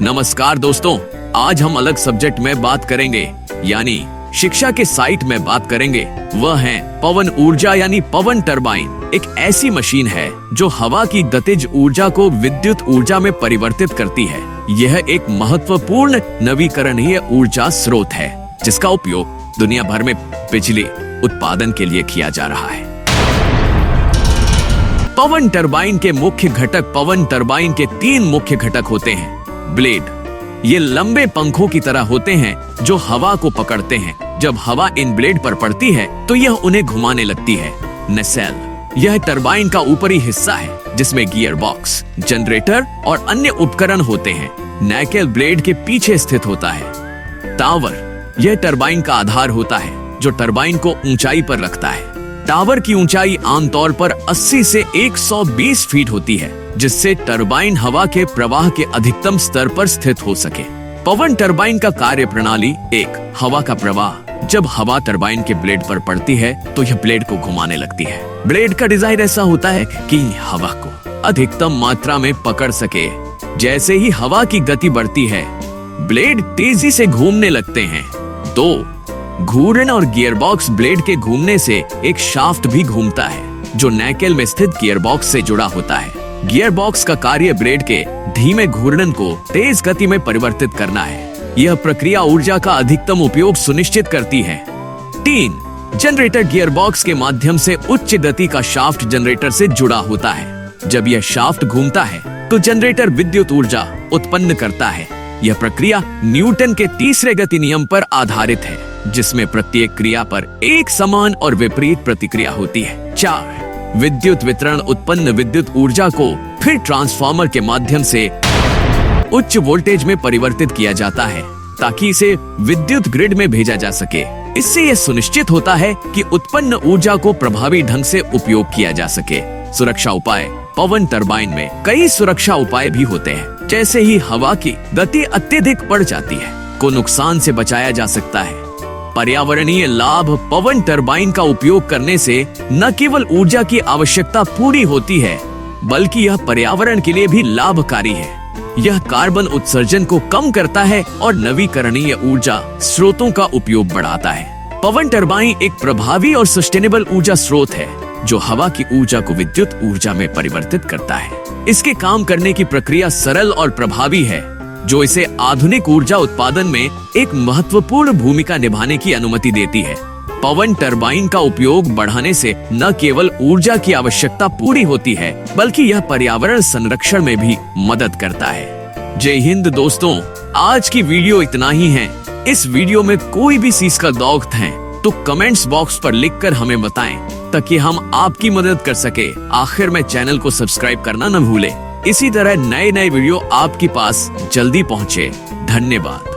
नमस्कार दोस्तों, आज हम अलग सब्जेक्ट में बात करेंगे, यानी शिक्षा के साइट में बात करेंगे। वह है पवन ऊर्जा यानी पवन टरबाइन। एक ऐसी मशीन है जो हवा की गतिज ऊर्जा को विद्युत ऊर्जा में परिवर्तित करती है। यह एक महत्वपूर्ण नवीकरणीय ऊर्जा स्रोत है जिसका उपयोग दुनिया भर में बिजली उत्पादन के लिए किया जा रहा है। पवन टरबाइन के मुख्य घटक पवन टरबाइन के 3 मुख्य घटक होते हैं। ब्लेड, ये लंबे पंखों की तरह होते हैं जो हवा को पकड़ते हैं। जब हवा इन ब्लेड पर पड़ती है तो यह उन्हें घुमाने लगती है। नसेल, यह टरबाइन का ऊपरी हिस्सा है जिसमें गियर बॉक्स, जनरेटर और अन्य उपकरण होते हैं। नैकेल ब्लेड के पीछे स्थित होता है। टावर, यह टरबाइन का आधार होता है जो टरबाइन को ऊंचाई पर रखता है। टावर की ऊंचाई आमतौर पर 80 से 120 फीट होती है, जिससे टरबाइन हवा के प्रवाह के अधिकतम स्तर पर स्थित हो सके। पवन टरबाइन का कार्य प्रणाली 1, हवा का प्रवाह। जब हवा टरबाइन के ब्लेड पर पड़ती है तो यह ब्लेड को घुमाने लगती है। ब्लेड का डिजाइन ऐसा होता है कि हवा को अधिकतम मात्रा में पकड़ सके। जैसे ही हवा की गति बढ़ती है, ब्लेड तेजी से घूमने लगते हैं। 2, घूर्णन और गियरबॉक्स। ब्लेड के घूमने से एक शाफ्ट भी घूमता है जो नैकेल में स्थित गियरबॉक्स से जुड़ा होता है। गियरबॉक्स का कार्य ब्लेड के धीमे घूर्णन को तेज गति में परिवर्तित करना है। यह प्रक्रिया ऊर्जा का अधिकतम उपयोग सुनिश्चित करती है। 3, जनरेटर। गियरबॉक्स के माध्यम से उच्च गति का शाफ्ट जनरेटर से जुड़ा होता है। जब यह शाफ्ट घूमता है तो जनरेटर विद्युत ऊर्जा उत्पन्न करता है। यह प्रक्रिया न्यूटन के तीसरे गति नियम पर आधारित है, जिसमें प्रत्येक क्रिया पर एक समान और विपरीत प्रतिक्रिया होती है। 4, विद्युत वितरण। उत्पन्न विद्युत ऊर्जा को फिर ट्रांसफार्मर के माध्यम से उच्च वोल्टेज में परिवर्तित किया जाता है ताकि इसे विद्युत ग्रिड में भेजा जा सके। इससे यह सुनिश्चित होता है कि उत्पन्न ऊर्जा को प्रभावी ढंग से उपयोग किया जा सके। सुरक्षा उपाय। पवन टरबाइन में कई सुरक्षा उपाय भी होते हैं। जैसे ही हवा की गति अत्यधिक बढ़ जाती है को नुकसान से बचाया जा सकता है। पर्यावरणीय लाभ। पवन टरबाइन का उपयोग करने से न केवल ऊर्जा की आवश्यकता पूरी होती है, बल्कि यह पर्यावरण के लिए भी लाभकारी है। यह कार्बन उत्सर्जन को कम करता है और नवीकरणीय ऊर्जा स्रोतों का उपयोग बढ़ाता है। पवन टरबाइन एक प्रभावी और सस्टेनेबल ऊर्जा स्रोत है जो हवा की ऊर्जा को विद्युत ऊर्जा में परिवर्तित करता है। इसके काम करने की प्रक्रिया सरल और प्रभावी है, जो इसे आधुनिक ऊर्जा उत्पादन में एक महत्वपूर्ण भूमिका निभाने की अनुमति देती है। पवन टरबाइन का उपयोग बढ़ाने से न केवल ऊर्जा की आवश्यकता पूरी होती है, बल्कि यह पर्यावरण संरक्षण में भी मदद करता है। जय हिंद दोस्तों, आज की वीडियो इतना ही है। इस वीडियो में कोई भी चीज का डाउट है तो कमेंट्स बॉक्स पर लिखकर हमें बताएं ताकि हम आपकी मदद कर सके। आखिर में चैनल को सब्सक्राइब करना न भूलें। इसी तरह नए वीडियो आपके पास जल्दी पहुंचे। धन्यवाद।